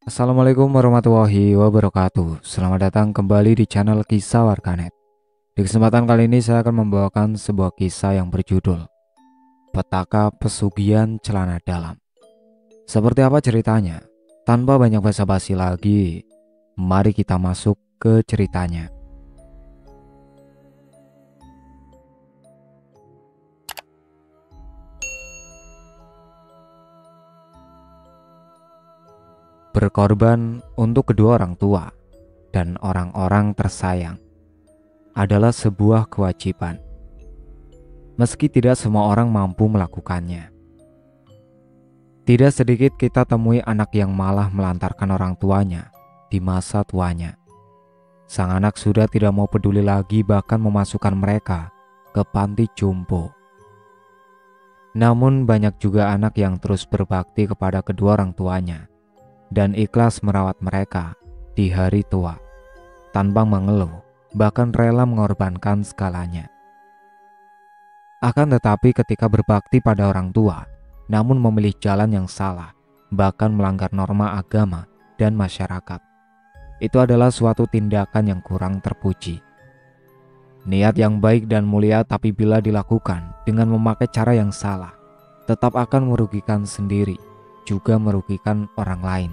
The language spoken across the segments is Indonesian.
Assalamualaikum warahmatullahi wabarakatuh. Selamat datang kembali di channel Kisah Warganet. Di kesempatan kali ini saya akan membawakan sebuah kisah yang berjudul Petaka Pesugihan Celana Dalam. Seperti apa ceritanya? Tanpa banyak basa-basi lagi, mari kita masuk ke ceritanya. Berkorban untuk kedua orang tua dan orang-orang tersayang adalah sebuah kewajiban. Meski tidak semua orang mampu melakukannya. Tidak sedikit kita temui anak yang malah melantarkan orang tuanya di masa tuanya. Sang anak sudah tidak mau peduli lagi, bahkan memasukkan mereka ke panti jompo. Namun banyak juga anak yang terus berbakti kepada kedua orang tuanya dan ikhlas merawat mereka di hari tua, tanpa mengeluh, bahkan rela mengorbankan segalanya. Akan tetapi ketika berbakti pada orang tua, namun memilih jalan yang salah, bahkan melanggar norma agama dan masyarakat, itu adalah suatu tindakan yang kurang terpuji. Niat yang baik dan mulia, tapi bila dilakukan dengan memakai cara yang salah, tetap akan merugikan sendiri, juga merugikan orang lain.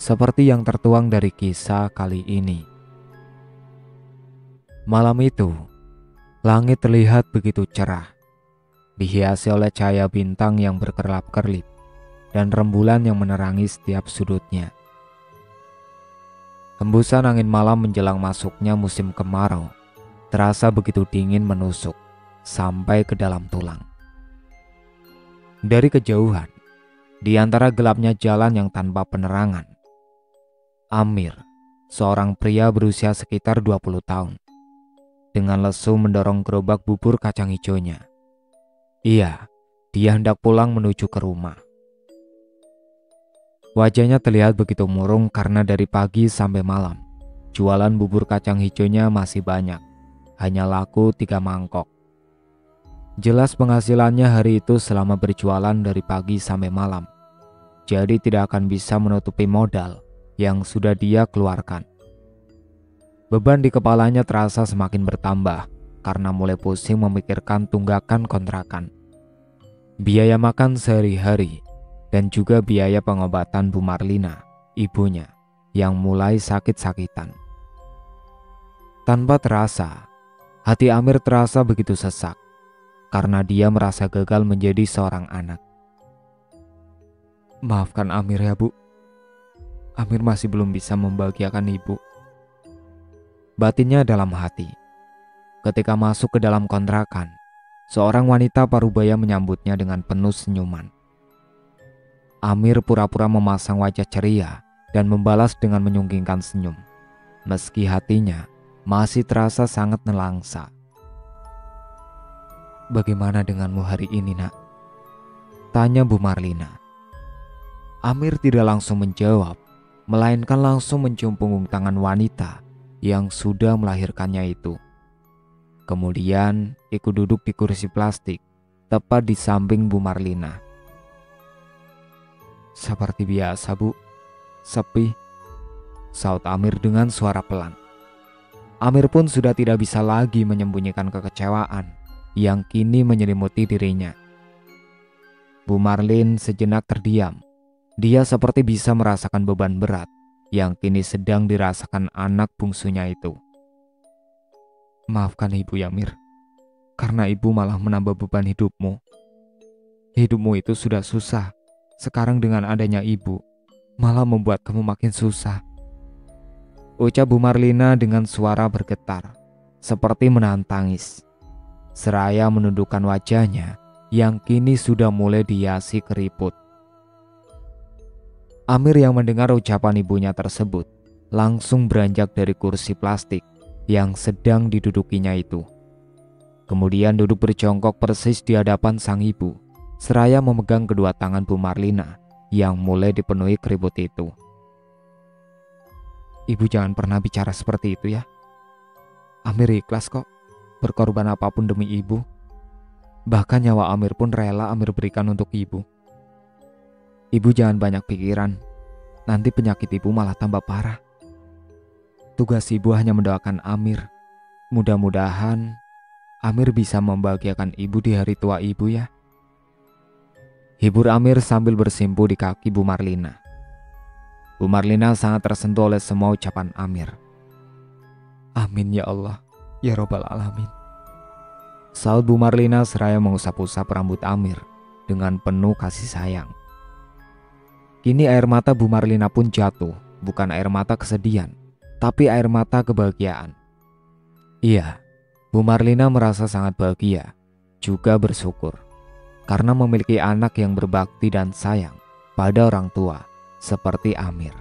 Seperti yang tertuang dari kisah kali ini. Malam itu, langit terlihat begitu cerah, dihiasi oleh cahaya bintang yang berkerlap-kerlip dan rembulan yang menerangi setiap sudutnya. Hembusan angin malam menjelang masuknya musim kemarau terasa begitu dingin menusuk sampai ke dalam tulang. Dari kejauhan, di antara gelapnya jalan yang tanpa penerangan, Amir, seorang pria berusia sekitar 20 tahun, dengan lesu mendorong gerobak bubur kacang hijaunya. Dia hendak pulang menuju ke rumah. Wajahnya terlihat begitu murung karena dari pagi sampai malam, jualan bubur kacang hijaunya masih banyak, hanya laku 3 mangkok. Jelas penghasilannya hari itu selama berjualan dari pagi sampai malam, jadi tidak akan bisa menutupi modal yang sudah dia keluarkan. Beban di kepalanya terasa semakin bertambah karena mulai pusing memikirkan tunggakan kontrakan, biaya makan sehari-hari, dan juga biaya pengobatan Bu Marlina, ibunya, yang mulai sakit-sakitan. Tanpa terasa, hati Amir terasa begitu sesak karena dia merasa gagal menjadi seorang anak. Maafkan Amir ya Bu, Amir masih belum bisa membahagiakan ibu, batinnya dalam hati. Ketika masuk ke dalam kontrakan, seorang wanita parubaya menyambutnya dengan penuh senyuman. Amir pura-pura memasang wajah ceria dan membalas dengan menyunggingkan senyum, meski hatinya masih terasa sangat nelangsa. Bagaimana denganmu hari ini, Nak? Tanya Bu Marlina. Amir tidak langsung menjawab, melainkan langsung mencium punggung tangan wanita yang sudah melahirkannya itu. Kemudian ikut duduk di kursi plastik tepat di samping Bu Marlina. Seperti biasa Bu, sepi, saut Amir dengan suara pelan. Amir pun sudah tidak bisa lagi menyembunyikan kekecewaan yang kini menyelimuti dirinya. Bu Marlin sejenak terdiam. Dia seperti bisa merasakan beban berat yang kini sedang dirasakan anak bungsunya itu. Maafkan ibu ya Mir, karena ibu malah menambah beban hidupmu. Hidupmu itu sudah susah, sekarang dengan adanya ibu, malah membuat kamu makin susah. Ucap Bu Marlina dengan suara bergetar, seperti menahan tangis, seraya menundukkan wajahnya yang kini sudah mulai dihiasi keriput. Amir yang mendengar ucapan ibunya tersebut langsung beranjak dari kursi plastik yang sedang didudukinya itu. Kemudian duduk berjongkok persis di hadapan sang ibu, seraya memegang kedua tangan Bu Marlina yang mulai dipenuhi keriput itu. Ibu jangan pernah bicara seperti itu ya. Amir ikhlas kok, berkorban apapun demi ibu. Bahkan nyawa Amir pun rela Amir berikan untuk ibu. Ibu jangan banyak pikiran. nanti penyakit ibu malah tambah parah. Tugas ibu hanya mendoakan Amir. Mudah-mudahan Amir bisa membahagiakan ibu di hari tua ibu ya. Hibur Amir sambil bersimpuh di kaki Bu Marlina. Bu Marlina sangat tersentuh oleh semua ucapan Amir. Amin ya Allah, ya Robbal Alamin. Saud Bu Marlina seraya mengusap-usap rambut Amir dengan penuh kasih sayang. Kini air mata Bu Marlina pun jatuh, bukan air mata kesedihan, tapi air mata kebahagiaan. Iya, Bu Marlina merasa sangat bahagia, juga bersyukur, karena memiliki anak yang berbakti dan sayang pada orang tua seperti Amir.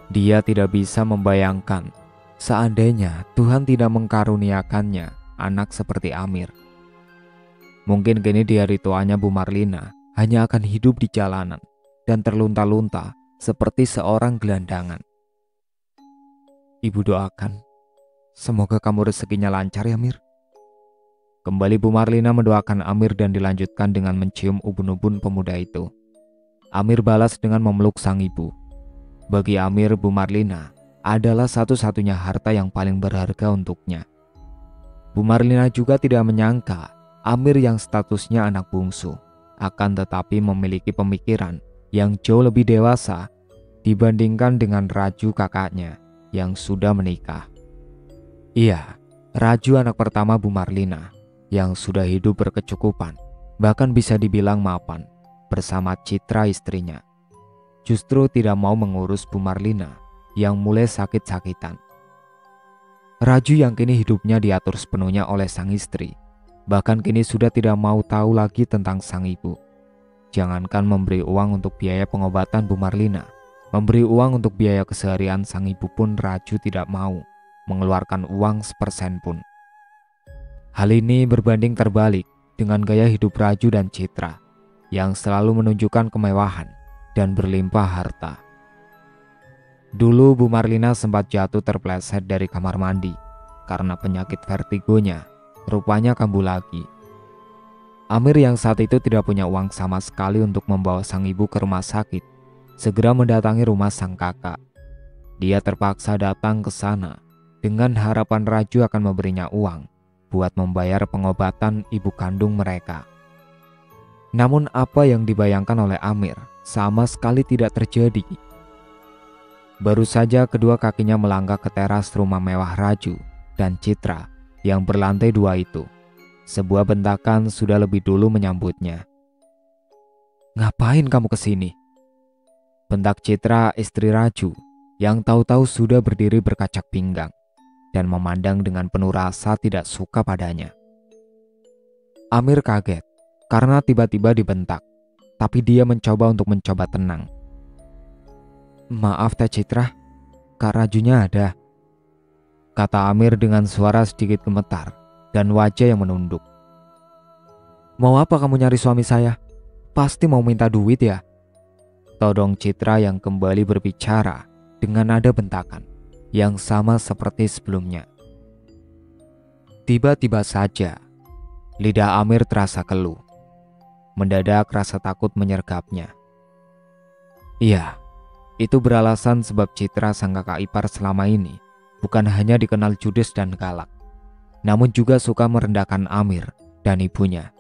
Dia tidak bisa membayangkan seandainya Tuhan tidak mengkaruniakannya anak seperti Amir. Mungkin kini di hari tuanya Bu Marlina hanya akan hidup di jalanan dan terlunta-lunta seperti seorang gelandangan. Ibu doakan, semoga kamu rezekinya lancar ya Mir. Kembali Bu Marlina mendoakan Amir dan dilanjutkan dengan mencium ubun-ubun pemuda itu. Amir balas dengan memeluk sang ibu. Bagi Amir, Bu Marlina adalah satu-satunya harta yang paling berharga untuknya. Bu Marlina juga tidak menyangka Amir yang statusnya anak bungsu akan tetapi memiliki pemikiran yang jauh lebih dewasa dibandingkan dengan Raju kakaknya yang sudah menikah. Iya, Raju anak pertama Bu Marlina yang sudah hidup berkecukupan, bahkan bisa dibilang mapan bersama Citra istrinya. Justru tidak mau mengurus Bu Marlina yang mulai sakit-sakitan. Raju yang kini hidupnya diatur sepenuhnya oleh sang istri, bahkan kini sudah tidak mau tahu lagi tentang sang ibu. Jangankan memberi uang untuk biaya pengobatan Bu Marlina, memberi uang untuk biaya keseharian sang ibu pun Raju tidak mau mengeluarkan uang sepersen pun. Hal ini berbanding terbalik dengan gaya hidup Raju dan Citra yang selalu menunjukkan kemewahan dan berlimpah harta. Dulu Bu Marlina sempat jatuh terpleset dari kamar mandi karena penyakit vertigonya rupanya kambuh lagi. Amir yang saat itu tidak punya uang sama sekali untuk membawa sang ibu ke rumah sakit, segera mendatangi rumah sang kakak. Dia terpaksa datang ke sana dengan harapan Raju akan memberinya uang buat membayar pengobatan ibu kandung mereka. Namun apa yang dibayangkan oleh Amir sama sekali tidak terjadi. Baru saja kedua kakinya melangkah ke teras rumah mewah Raju dan Citra yang berlantai 2 itu, sebuah bentakan sudah lebih dulu menyambutnya. Ngapain kamu kesini? Bentak Citra istri Raju yang tahu-tahu sudah berdiri berkacak pinggang dan memandang dengan penuh rasa tidak suka padanya. Amir kaget karena tiba-tiba dibentak, tapi dia mencoba untuk tenang. Maaf Teh Citra, Kak Rajunya ada, kata Amir dengan suara sedikit gemetar dan wajah yang menunduk. Mau apa kamu nyari suami saya? Pasti mau minta duit ya? Todong Citra yang kembali berbicara dengan nada bentakan yang sama seperti sebelumnya. Tiba-tiba saja, lidah Amir terasa keluh. Mendadak rasa takut menyergapnya. Iya, itu beralasan sebab Citra sang kakak ipar selama ini bukan hanya dikenal judes dan galak, namun juga suka merendahkan Amir dan ibunya,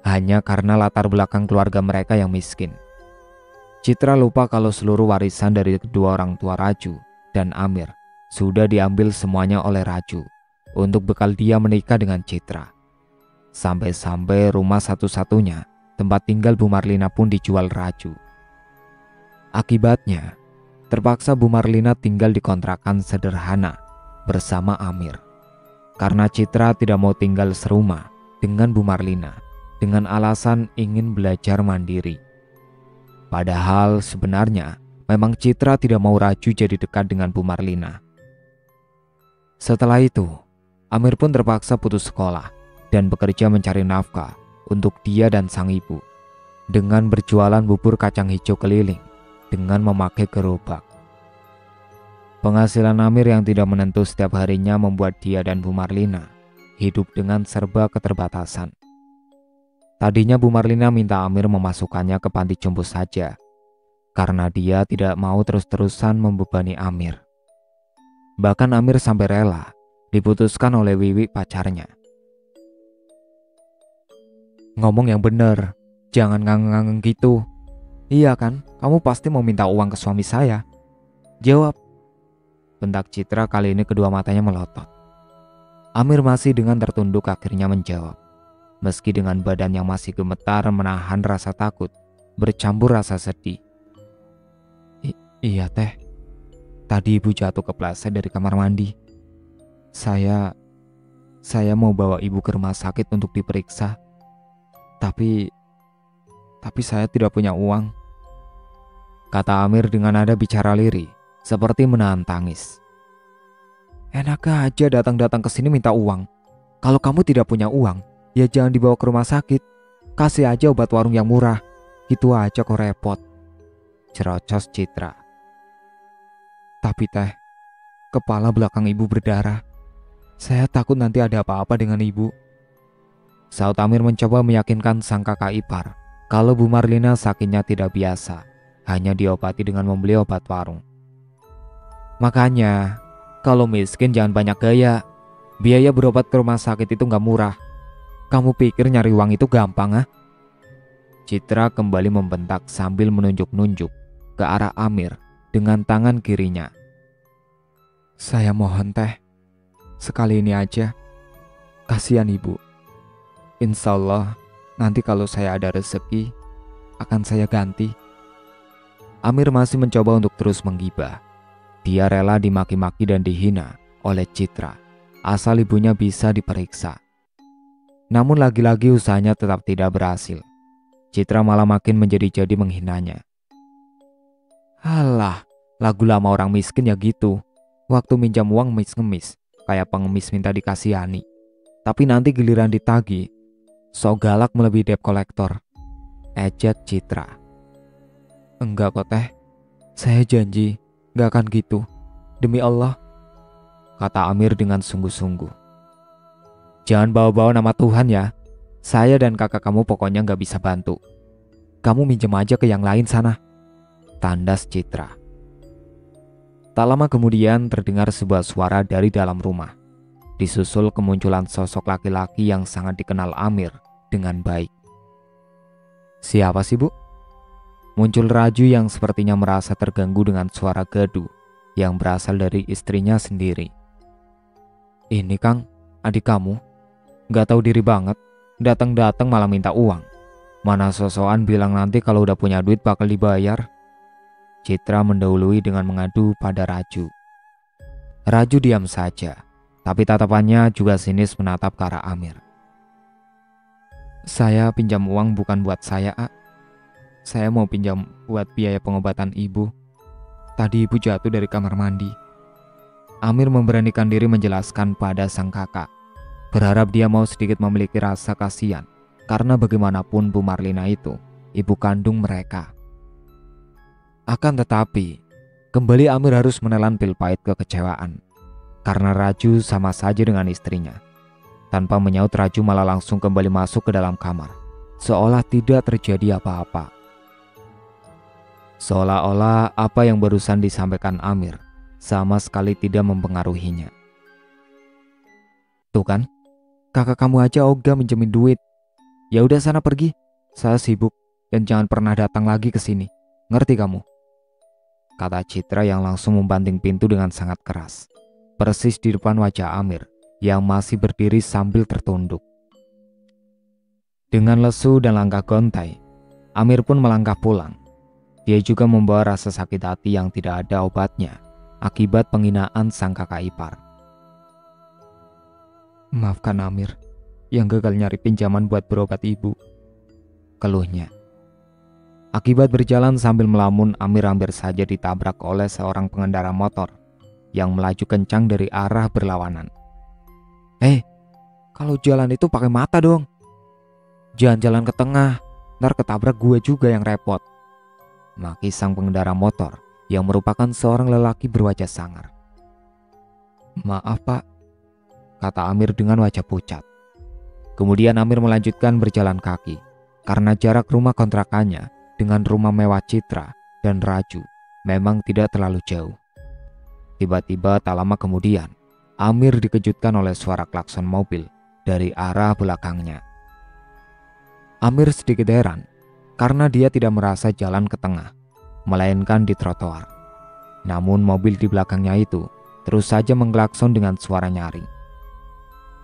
hanya karena latar belakang keluarga mereka yang miskin. Citra lupa kalau seluruh warisan dari kedua orang tua Raju dan Amir sudah diambil semuanya oleh Raju untuk bekal dia menikah dengan Citra. Sampai-sampai rumah satu-satunya tempat tinggal Bu Marlina pun dijual Raju. Akibatnya, terpaksa Bu Marlina tinggal di kontrakan sederhana bersama Amir. Karena Citra tidak mau tinggal serumah dengan Bu Marlina dengan alasan ingin belajar mandiri. Padahal sebenarnya memang Citra tidak mau Raju jadi dekat dengan Bu Marlina. Setelah itu, Amir pun terpaksa putus sekolah dan bekerja mencari nafkah untuk dia dan sang ibu dengan berjualan bubur kacang hijau keliling dengan memakai gerobak. Penghasilan Amir yang tidak menentu setiap harinya membuat dia dan Bu Marlina hidup dengan serba keterbatasan. Tadinya Bu Marlina minta Amir memasukkannya ke panti jompo saja. karena dia tidak mau terus-terusan membebani Amir. Bahkan Amir sampai rela diputuskan oleh Wiwi pacarnya. Ngomong yang bener, jangan nganggeng-nganggeng gitu. Iya kan, kamu pasti mau minta uang ke suami saya. Jawab. Bentak Citra kali ini kedua matanya melotot. Amir masih dengan tertunduk akhirnya menjawab. Meski dengan badan yang masih gemetar menahan rasa takut, bercampur rasa sedih. Iya teh, tadi ibu jatuh kepleset dari kamar mandi. Saya mau bawa ibu ke rumah sakit untuk diperiksa. Tapi saya tidak punya uang. Kata Amir dengan nada bicara lirih, seperti menahan tangis. Enak aja datang-datang ke sini minta uang. Kalau kamu tidak punya uang, ya jangan dibawa ke rumah sakit. Kasih aja obat warung yang murah. Gitu aja kok repot. Cerocos Citra. Tapi teh, kepala belakang ibu berdarah. Saya takut nanti ada apa-apa dengan ibu. Saud Amir mencoba meyakinkan sang kakak ipar kalau Bu Marlina sakitnya tidak biasa, hanya diobati dengan membeli obat warung. Makanya, kalau miskin jangan banyak gaya. Biaya berobat ke rumah sakit itu gak murah. Kamu pikir nyari uang itu gampang, ah? Citra kembali membentak sambil menunjuk-nunjuk ke arah Amir dengan tangan kirinya. Saya mohon teh, sekali ini aja. Kasihan ibu. Insya Allah nanti kalau saya ada rezeki akan saya ganti. Amir masih mencoba untuk terus menggibah. Dia rela dimaki-maki dan dihina oleh Citra asal ibunya bisa diperiksa. Namun lagi-lagi usahanya tetap tidak berhasil. Citra malah makin menjadi-jadi menghinanya. Alah, lagu lama orang miskin ya gitu. Waktu minjam uang ngemis-ngemis, kayak pengemis minta dikasihani. Tapi nanti giliran ditagih, sok galak melebihi debt kolektor. Ejek Citra. Enggak kok teh, saya janji gak akan gitu. Demi Allah, kata Amir dengan sungguh-sungguh. Jangan bawa-bawa nama Tuhan ya. Saya dan kakak kamu pokoknya gak bisa bantu. Kamu minjem aja ke yang lain sana. Tandas Citra. Tak lama kemudian terdengar sebuah suara dari dalam rumah. Disusul kemunculan sosok laki-laki yang sangat dikenal Amir dengan baik. Siapa sih bu? Muncul Raju yang sepertinya merasa terganggu dengan suara gaduh yang berasal dari istrinya sendiri. Ini Kang, adik kamu. Gak tahu diri banget, datang-datang malah minta uang. Mana sosokan bilang nanti kalau udah punya duit bakal dibayar. Citra mendahului dengan mengadu pada Raju. Raju diam saja, tapi tatapannya juga sinis menatap ke arah Amir. Saya pinjam uang bukan buat saya, A. Saya mau pinjam buat biaya pengobatan ibu. Tadi ibu jatuh dari kamar mandi. Amir memberanikan diri menjelaskan pada sang kakak, berharap dia mau sedikit memiliki rasa kasihan, karena bagaimanapun Bu Marlina itu ibu kandung mereka. Akan tetapi, kembali Amir harus menelan pil pahit kekecewaan, karena Raju sama saja dengan istrinya. Tanpa menyaut, Raju malah langsung kembali masuk ke dalam kamar, seolah tidak terjadi apa-apa. Seolah-olah apa yang barusan disampaikan Amir sama sekali tidak mempengaruhinya. Tuh kan, kakak kamu aja ogah minjemin duit. Ya udah sana pergi, saya sibuk dan jangan pernah datang lagi ke sini. Ngerti kamu? Kata Citra yang langsung membanting pintu dengan sangat keras, persis di depan wajah Amir yang masih berdiri sambil tertunduk. Dengan lesu dan langkah gontai, Amir pun melangkah pulang. Dia juga membawa rasa sakit hati yang tidak ada obatnya akibat penghinaan sang kakak ipar. Maafkan Amir yang gagal nyari pinjaman buat berobat ibu, keluhnya. Akibat berjalan sambil melamun, Amir hampir saja ditabrak oleh seorang pengendara motor yang melaju kencang dari arah berlawanan. Kalau jalan itu pakai mata dong. Jangan jalan ke tengah, ntar ketabrak gue juga yang repot. Maki sang pengendara motor yang merupakan seorang lelaki berwajah sangar. Maaf pak, kata Amir dengan wajah pucat. Kemudian Amir melanjutkan berjalan kaki, karena jarak rumah kontrakannya dengan rumah mewah Citra dan Raju memang tidak terlalu jauh. Tiba-tiba tak lama kemudian, Amir dikejutkan oleh suara klakson mobil dari arah belakangnya. Amir sedikit heran karena dia tidak merasa jalan ke tengah, melainkan di trotoar. Namun mobil di belakangnya itu terus saja mengklakson dengan suara nyaring.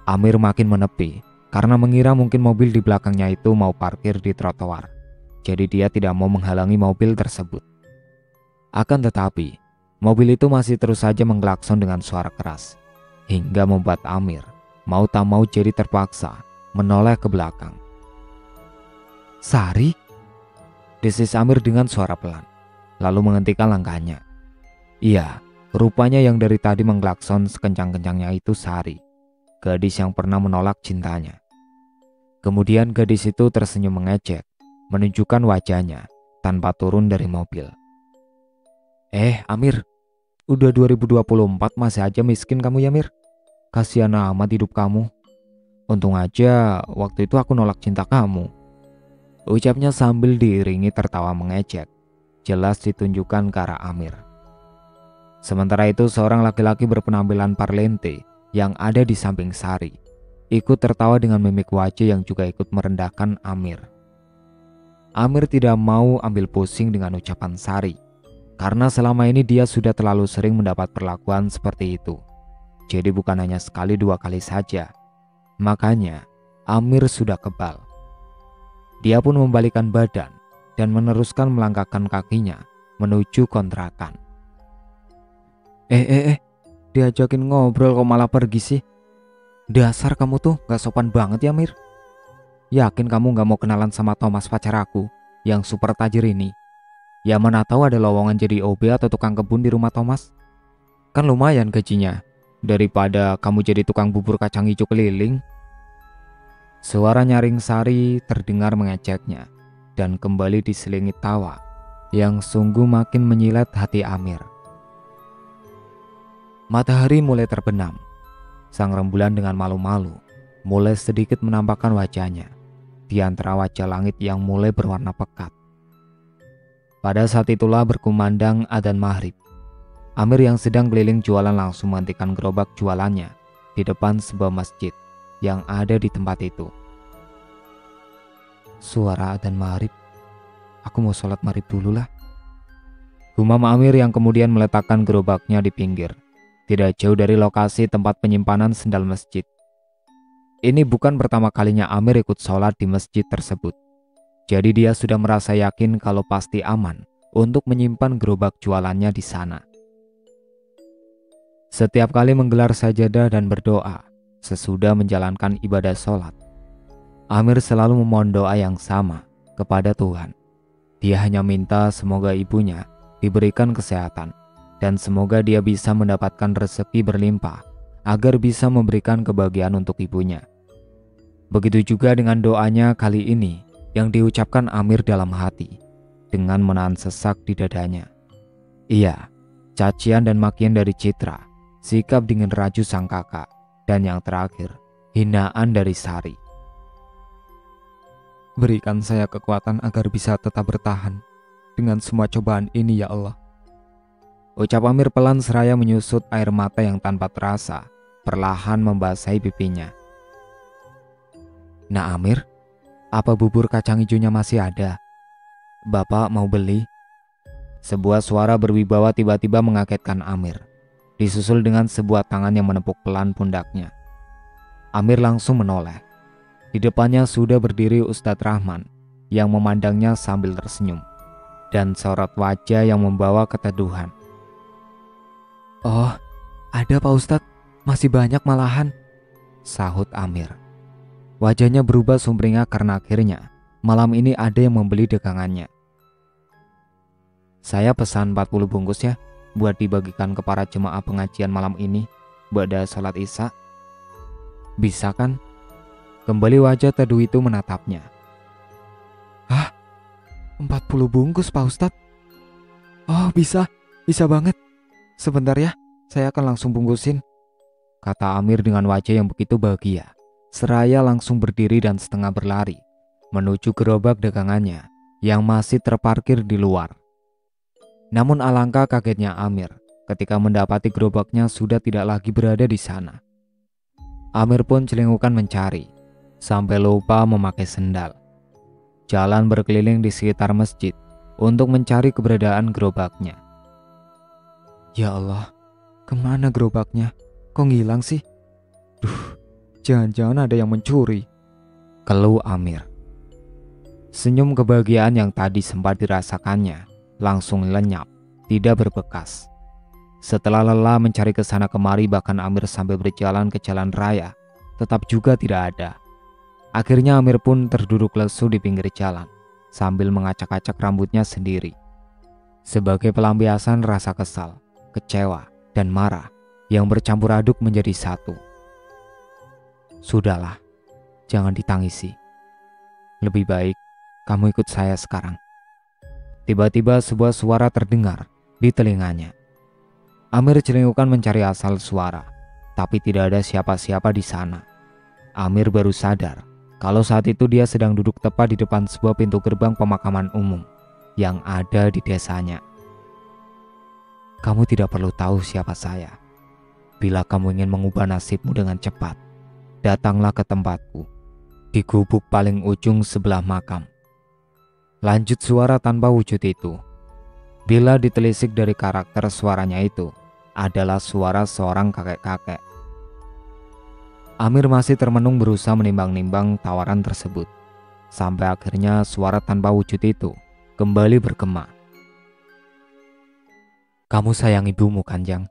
Amir makin menepi karena mengira mungkin mobil di belakangnya itu mau parkir di trotoar. Jadi dia tidak mau menghalangi mobil tersebut. Akan tetapi, mobil itu masih terus saja mengklakson dengan suara keras, hingga membuat Amir mau tak mau jadi terpaksa menoleh ke belakang. "Sari?" desis Amir dengan suara pelan, lalu menghentikan langkahnya. Iya, rupanya yang dari tadi mengklakson sekencang-kencangnya itu Sari, gadis yang pernah menolak cintanya. Kemudian gadis itu tersenyum mengejek, menunjukkan wajahnya tanpa turun dari mobil. Amir, udah 2024 masih aja miskin kamu ya Mir. Kasihan amat hidup kamu. Untung aja waktu itu aku nolak cinta kamu," ucapnya sambil diiringi tertawa mengejek, jelas ditunjukkan ke arah Amir. Sementara itu seorang laki-laki berpenampilan parlente yang ada di samping Sari ikut tertawa dengan mimik wajah yang juga ikut merendahkan Amir. Amir tidak mau ambil pusing dengan ucapan Sari, karena selama ini dia sudah terlalu sering mendapat perlakuan seperti itu. Jadi bukan hanya sekali dua kali saja. Makanya Amir sudah kebal. Dia pun membalikkan badan dan meneruskan melangkahkan kakinya menuju kontrakan. Diajakin ngobrol kok malah pergi sih? Dasar kamu tuh gak sopan banget ya Mir. Yakin kamu gak mau kenalan sama Thomas pacar aku yang super tajir ini? Ya mana tahu ada lowongan jadi OB atau tukang kebun di rumah Thomas. Kan lumayan gajinya, daripada kamu jadi tukang bubur kacang hijau keliling. Suara nyaring Sari terdengar mengejeknya dan kembali diselingi tawa yang sungguh makin menyilet hati Amir. Matahari mulai terbenam. Sang rembulan dengan malu-malu mulai sedikit menampakkan wajahnya di antara wajah langit yang mulai berwarna pekat. Pada saat itulah berkumandang adzan maghrib. Amir yang sedang keliling jualan langsung menghentikan gerobak jualannya di depan sebuah masjid yang ada di tempat itu. Suara adzan maghrib. Aku mau sholat maghrib dulu lah, gumam Amir yang kemudian meletakkan gerobaknya di pinggir, tidak jauh dari lokasi tempat penyimpanan sendal masjid. Ini bukan pertama kalinya Amir ikut sholat di masjid tersebut. Jadi dia sudah merasa yakin kalau pasti aman untuk menyimpan gerobak jualannya di sana. Setiap kali menggelar sajadah dan berdoa sesudah menjalankan ibadah sholat, Amir selalu memohon doa yang sama kepada Tuhan. Dia hanya minta semoga ibunya diberikan kesehatan dan semoga dia bisa mendapatkan rezeki berlimpah agar bisa memberikan kebahagiaan untuk ibunya. Begitu juga dengan doanya kali ini yang diucapkan Amir dalam hati dengan menahan sesak di dadanya. Iya, cacian dan makian dari Citra, sikap dingin Raju sang kakak, dan yang terakhir, hinaan dari Sari. Berikan saya kekuatan agar bisa tetap bertahan dengan semua cobaan ini ya Allah, ucap Amir pelan seraya menyusut air mata yang tanpa terasa perlahan membasahi pipinya. Nah Amir, apa bubur kacang hijaunya masih ada? Bapak mau beli? Sebuah suara berwibawa tiba-tiba mengagetkan Amir, disusul dengan sebuah tangan yang menepuk pelan pundaknya. Amir langsung menoleh. Di depannya sudah berdiri Ustadz Rahman yang memandangnya sambil tersenyum dan sorot wajah yang membawa keteduhan. Oh, ada Pak Ustadz, masih banyak malahan, sahut Amir. Wajahnya berubah sumringah karena akhirnya malam ini ada yang membeli dagangannya. Saya pesan 40 bungkus ya, buat dibagikan ke para jemaah pengajian malam ini, ba'da sholat isya. Bisa kan? Kembali wajah teduh itu menatapnya. Hah? 40 bungkus Pak Ustadz? Oh bisa banget. Sebentar ya, saya akan langsung bungkusin, kata Amir dengan wajah yang begitu bahagia. Seraya langsung berdiri dan setengah berlari menuju gerobak dagangannya yang masih terparkir di luar. Namun alangkah kagetnya Amir ketika mendapati gerobaknya sudah tidak lagi berada di sana. Amir pun celingukan mencari, sampai lupa memakai sendal. Jalan berkeliling di sekitar masjid untuk mencari keberadaan gerobaknya. Ya Allah, kemana gerobaknya? Kok ngilang sih? Jangan-jangan ada yang mencuri, keluh Amir. Senyum kebahagiaan yang tadi sempat dirasakannya langsung lenyap, tidak berbekas. Setelah lelah mencari ke sana kemari, bahkan Amir sampai berjalan ke jalan raya, tetap juga tidak ada. Akhirnya Amir pun terduduk lesu di pinggir jalan sambil mengacak-acak rambutnya sendiri. Sebagai pelampiasan rasa kesal, kecewa, dan marah yang bercampur aduk menjadi satu. Sudahlah, jangan ditangisi. Lebih baik kamu ikut saya sekarang. Tiba-tiba sebuah suara terdengar di telinganya. Amir celingukan mencari asal suara, tapi tidak ada siapa-siapa di sana. Amir baru sadar kalau saat itu dia sedang duduk tepat di depan sebuah pintu gerbang pemakaman umum yang ada di desanya. Kamu tidak perlu tahu siapa saya. Bila kamu ingin mengubah nasibmu dengan cepat, datanglah ke tempatku di gubuk paling ujung sebelah makam. Lanjut suara tanpa wujud itu. Bila ditelisik dari karakter suaranya itu, adalah suara seorang kakek-kakek. Amir masih termenung berusaha menimbang-nimbang tawaran tersebut, sampai akhirnya suara tanpa wujud itu kembali bergema. Kamu sayang ibumu kan, Jang?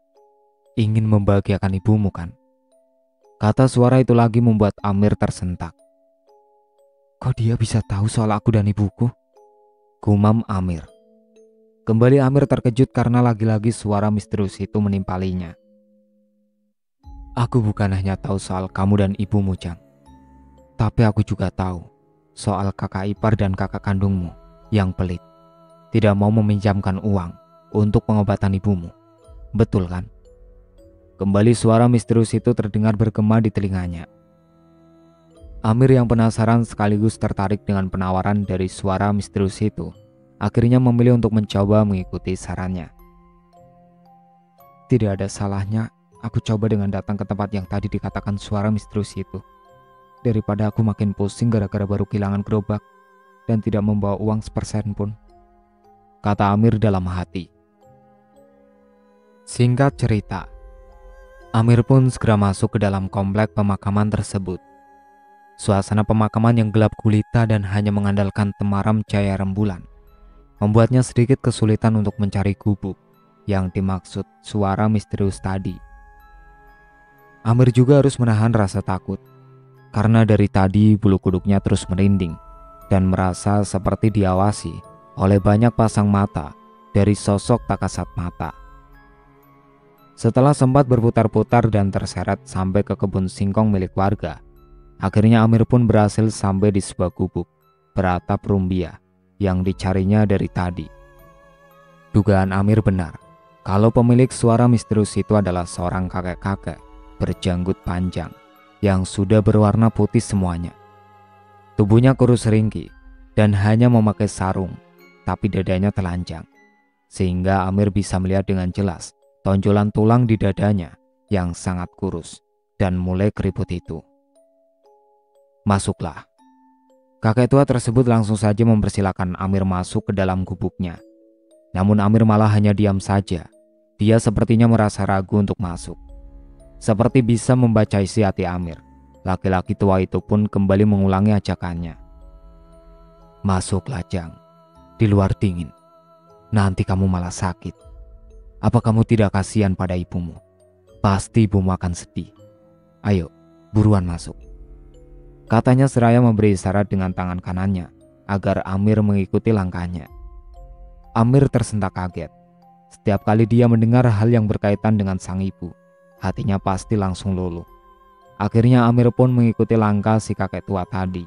Ingin membahagiakan ibumu kan? Kata suara itu lagi membuat Amir tersentak. Kok dia bisa tahu soal aku dan ibuku? Gumam Amir. Kembali Amir terkejut karena lagi-lagi suara misterius itu menimpalinya. Aku bukan hanya tahu soal kamu dan ibumu, Jang. Tapi aku juga tahu soal kakak ipar dan kakak kandungmu yang pelit. Tidak mau meminjamkan uang untuk pengobatan ibumu. Betul kan? Kembali suara misterius itu terdengar bergema di telinganya. Amir yang penasaran sekaligus tertarik dengan penawaran dari suara misterius itu, akhirnya memilih untuk mencoba mengikuti sarannya. Tidak ada salahnya aku coba dengan datang ke tempat yang tadi dikatakan suara misterius itu, daripada aku makin pusing gara-gara baru kehilangan gerobak dan tidak membawa uang sepersen pun, kata Amir dalam hati. Singkat cerita, Amir pun segera masuk ke dalam komplek pemakaman tersebut. Suasana pemakaman yang gelap gulita dan hanya mengandalkan temaram cahaya rembulan membuatnya sedikit kesulitan untuk mencari gubuk yang dimaksud suara misterius tadi. Amir juga harus menahan rasa takut karena dari tadi bulu kuduknya terus merinding dan merasa seperti diawasi oleh banyak pasang mata dari sosok tak kasat mata. Setelah sempat berputar-putar dan terseret sampai ke kebun singkong milik warga, akhirnya Amir pun berhasil sampai di sebuah gubuk beratap rumbia yang dicarinya dari tadi. Dugaan Amir benar kalau pemilik suara misterius itu adalah seorang kakek-kakek berjanggut panjang yang sudah berwarna putih semuanya. Tubuhnya kurus ringkih dan hanya memakai sarung, tapi dadanya telanjang, sehingga Amir bisa melihat dengan jelas tonjolan tulang di dadanya yang sangat kurus dan mulai keriput itu. Masuklah. Kakek tua tersebut langsung saja mempersilahkan Amir masuk ke dalam gubuknya. Namun Amir malah hanya diam saja. Dia sepertinya merasa ragu untuk masuk. Seperti bisa membaca isi hati Amir, laki-laki tua itu pun kembali mengulangi ajakannya. Masuklah, Jang. Di luar dingin. Nanti kamu malah sakit. Apa kamu tidak kasihan pada ibumu? Pasti ibumu akan sedih. Ayo, buruan masuk. Katanya seraya memberi isyarat dengan tangan kanannya agar Amir mengikuti langkahnya. Amir tersentak kaget. Setiap kali dia mendengar hal yang berkaitan dengan sang ibu, hatinya pasti langsung luluh. Akhirnya Amir pun mengikuti langkah si kakek tua tadi.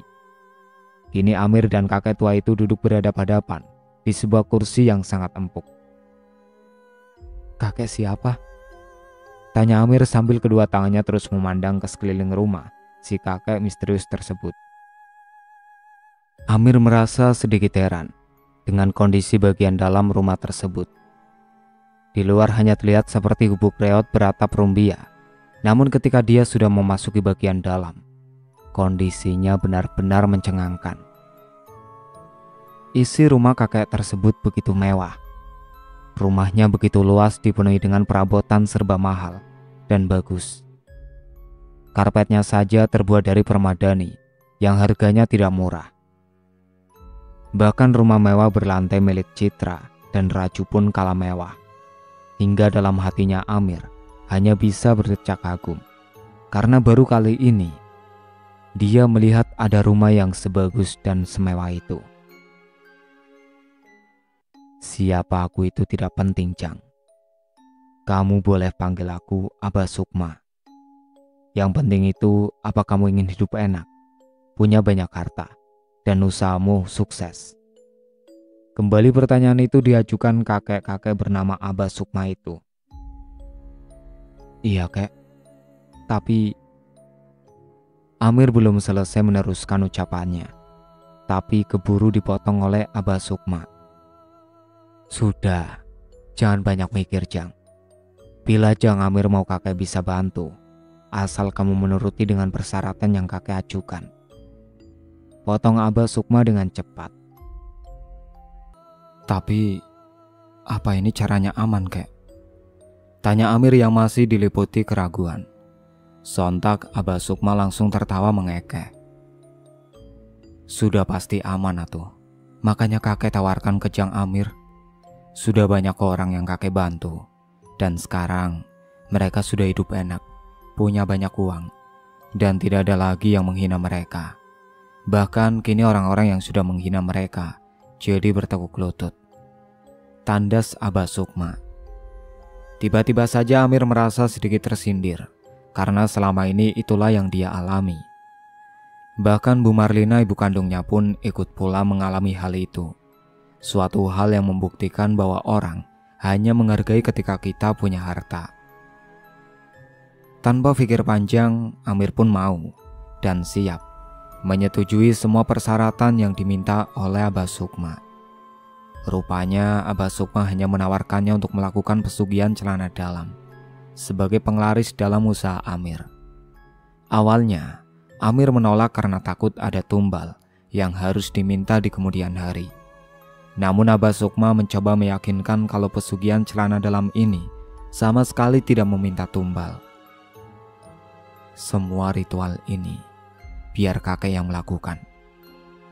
Kini Amir dan kakek tua itu duduk berhadapan-hadapan di sebuah kursi yang sangat empuk. Kakek siapa? Tanya Amir sambil kedua tangannya terus memandang ke sekeliling rumah si kakek misterius tersebut. Amir merasa sedikit heran dengan kondisi bagian dalam rumah tersebut Di luar hanya terlihat seperti gubuk reot beratap rumbia. Namun ketika dia sudah memasuki bagian dalam, kondisinya benar-benar mencengangkan. Isi rumah kakek tersebut begitu mewah. Rumahnya begitu luas, dipenuhi dengan perabotan serba mahal dan bagus. Karpetnya saja terbuat dari permadani yang harganya tidak murah. Bahkan rumah mewah berlantai milik Citra dan Raju pun kalah mewah. Hingga dalam hatinya Amir hanya bisa berdecak kagum, karena baru kali ini dia melihat ada rumah yang sebagus dan semewah itu. Siapa aku itu tidak penting, Jang. Kamu boleh panggil aku Abah Sukma. Yang penting itu, apa kamu ingin hidup enak, punya banyak harta, dan usahamu sukses? Kembali pertanyaan itu diajukan kakek-kakek bernama Abah Sukma itu. Iya, Kek. Tapi Amir belum selesai meneruskan ucapannya, tapi keburu dipotong oleh Abah Sukma. Sudah, jangan banyak mikir, Jang. Bila Jang Amir mau kakek bisa bantu, asal kamu menuruti dengan persyaratan yang kakek ajukan. Potong Abah Sukma dengan cepat. Tapi, apa ini caranya aman, Kek? Tanya Amir yang masih diliputi keraguan. Sontak Abah Sukma langsung tertawa mengekeh. Sudah pasti aman atuh. Makanya kakek tawarkan ke Jang Amir. Sudah banyak orang yang kakek bantu. Dan sekarang mereka sudah hidup enak, punya banyak uang, dan tidak ada lagi yang menghina mereka. Bahkan kini orang-orang yang sudah menghina mereka jadi bertekuk lutut. Tandas Abah Sukma. Tiba-tiba saja Amir merasa sedikit tersindir, karena selama ini itulah yang dia alami. Bahkan Bu Marlina, ibu kandungnya pun ikut pula mengalami hal itu. Suatu hal yang membuktikan bahwa orang hanya menghargai ketika kita punya harta. Tanpa pikir panjang, Amir pun mau dan siap menyetujui semua persyaratan yang diminta oleh Abah Sukma. Rupanya Abah Sukma hanya menawarkannya untuk melakukan pesugihan celana dalam sebagai penglaris dalam usaha Amir. Awalnya, Amir menolak karena takut ada tumbal yang harus diminta di kemudian hari. Namun Abah Sukma mencoba meyakinkan kalau pesugihan celana dalam ini sama sekali tidak meminta tumbal. Semua ritual ini biar kakek yang melakukan.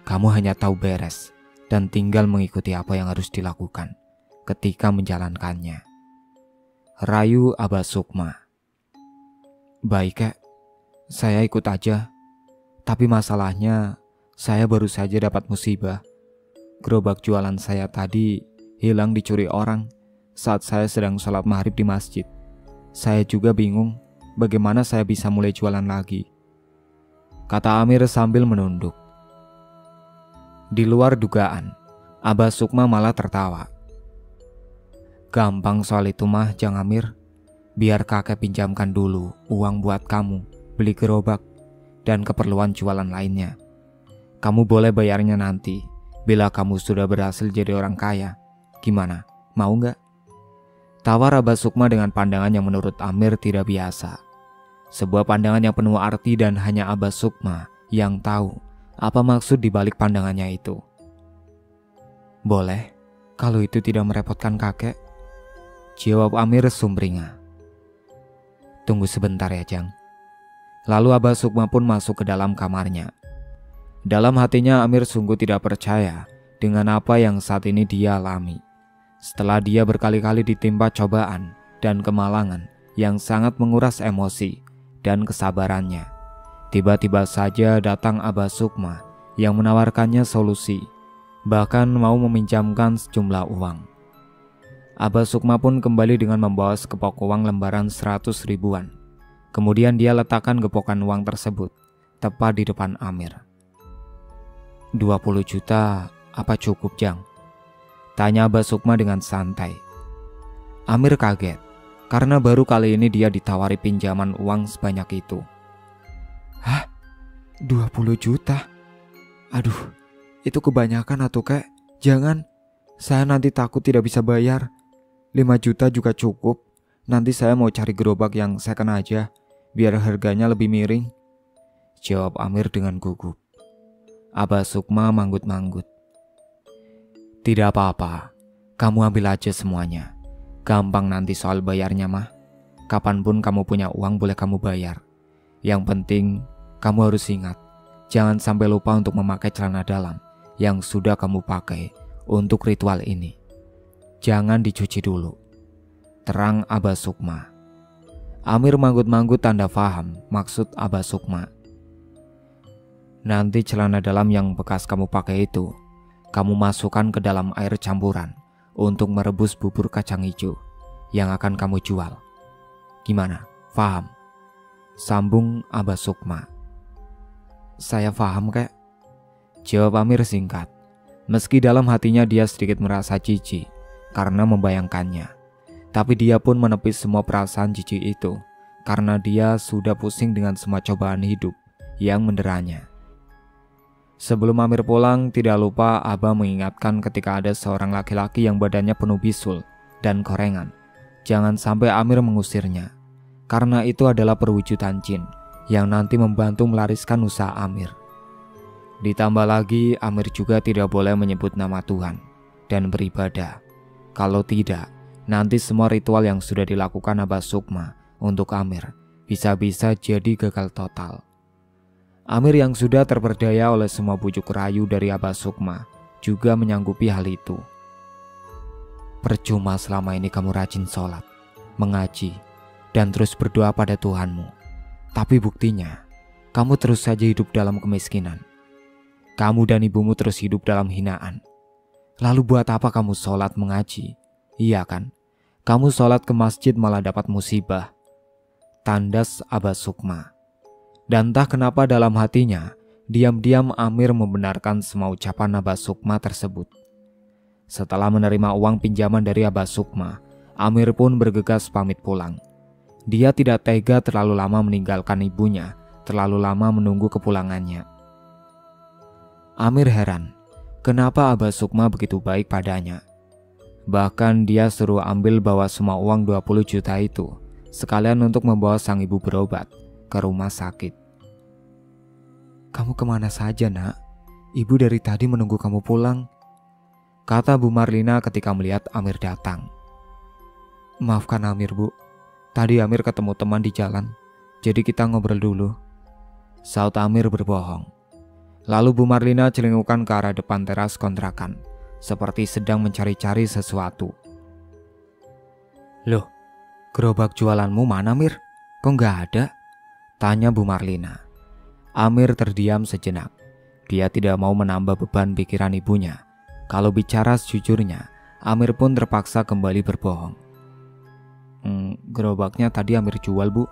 Kamu hanya tahu beres dan tinggal mengikuti apa yang harus dilakukan ketika menjalankannya. Rayu Abah Sukma. Baik, Kek, saya ikut aja. Tapi masalahnya saya baru saja dapat musibah. Gerobak jualan saya tadi hilang dicuri orang saat saya sedang sholat maghrib di masjid. Saya juga bingung bagaimana saya bisa mulai jualan lagi, kata Amir sambil menunduk. Di luar dugaan, Abah Sukma malah tertawa. Gampang soal itu mah, Jang Amir. Biar kakek pinjamkan dulu uang buat kamu beli gerobak dan keperluan jualan lainnya. Kamu boleh bayarnya nanti bila kamu sudah berhasil jadi orang kaya. Gimana? Mau nggak? Tawar Abah Sukma dengan pandangan yang menurut Amir tidak biasa. Sebuah pandangan yang penuh arti dan hanya Abah Sukma yang tahu apa maksud dibalik pandangannya itu. Boleh, kalau itu tidak merepotkan kakek, jawab Amir sumringah. Tunggu sebentar ya, Jang. Lalu Abah Sukma pun masuk ke dalam kamarnya. Dalam hatinya Amir sungguh tidak percaya dengan apa yang saat ini dia alami. Setelah dia berkali-kali ditimpa cobaan dan kemalangan yang sangat menguras emosi dan kesabarannya, tiba-tiba saja datang Abah Sukma yang menawarkannya solusi, bahkan mau meminjamkan sejumlah uang. Abah Sukma pun kembali dengan membawa sekepok uang lembaran 100 ribuan. Kemudian dia letakkan gepokan uang tersebut tepat di depan Amir. 20 juta apa cukup, Jang? Tanya Abah Sukma dengan santai. Amir kaget karena baru kali ini dia ditawari pinjaman uang sebanyak itu. Hah? 20 juta? Aduh, itu kebanyakan atuh, Kek. Jangan, saya nanti takut tidak bisa bayar. 5 juta juga cukup. Nanti saya mau cari gerobak yang second aja, biar harganya lebih miring, jawab Amir dengan gugup. Abah Sukma manggut-manggut. Tidak apa-apa, kamu ambil aja semuanya. Gampang nanti soal bayarnya mah. Kapanpun kamu punya uang boleh kamu bayar. Yang penting kamu harus ingat, jangan sampai lupa untuk memakai celana dalam yang sudah kamu pakai untuk ritual ini. Jangan dicuci dulu, terang Abah Sukma. Amir manggut-manggut tanda paham maksud Abah Sukma. Nanti celana dalam yang bekas kamu pakai itu kamu masukkan ke dalam air campuran untuk merebus bubur kacang hijau yang akan kamu jual. Gimana? Paham? Sambung Abah Sukma. Saya paham kek, jawab Amir singkat. Meski dalam hatinya dia sedikit merasa jijik karena membayangkannya, tapi dia pun menepis semua perasaan jijik itu karena dia sudah pusing dengan semua cobaan hidup yang menderanya. Sebelum Amir pulang, tidak lupa Abah mengingatkan ketika ada seorang laki-laki yang badannya penuh bisul dan korengan. Jangan sampai Amir mengusirnya, karena itu adalah perwujudan jin yang nanti membantu melariskan usaha Amir. Ditambah lagi, Amir juga tidak boleh menyebut nama Tuhan dan beribadah. Kalau tidak, nanti semua ritual yang sudah dilakukan Abah Sukma untuk Amir bisa-bisa jadi gagal total. Amir yang sudah terperdaya oleh semua bujuk rayu dari Abah Sukma juga menyanggupi hal itu. Percuma selama ini kamu rajin sholat, mengaji, dan terus berdoa pada Tuhanmu. Tapi buktinya, kamu terus saja hidup dalam kemiskinan. Kamu dan ibumu terus hidup dalam hinaan. Lalu buat apa kamu sholat mengaji? Iya kan? Kamu sholat ke masjid malah dapat musibah. Tandas Abah Sukma. Dan entah kenapa dalam hatinya, diam-diam Amir membenarkan semua ucapan Abah Sukma tersebut. Setelah menerima uang pinjaman dari Abah Sukma, Amir pun bergegas pamit pulang. Dia tidak tega terlalu lama meninggalkan ibunya, terlalu lama menunggu kepulangannya. Amir heran, kenapa Abah Sukma begitu baik padanya. Bahkan dia suruh ambil bawa semua uang 20 juta itu, sekalian untuk membawa sang ibu berobat ke rumah sakit. Kamu kemana saja nak? Ibu dari tadi menunggu kamu pulang, kata Bu Marlina ketika melihat Amir datang. Maafkan Amir bu, tadi Amir ketemu teman di jalan, jadi kita ngobrol dulu, saut Amir berbohong. Lalu Bu Marlina celingukan ke arah depan teras kontrakan, seperti sedang mencari-cari sesuatu. Loh, gerobak jualanmu mana Mir? Kok nggak ada? Tanya Bu Marlina. Amir terdiam sejenak. Dia tidak mau menambah beban pikiran ibunya. Kalau bicara sejujurnya, Amir pun terpaksa kembali berbohong. Gerobaknya tadi Amir jual bu.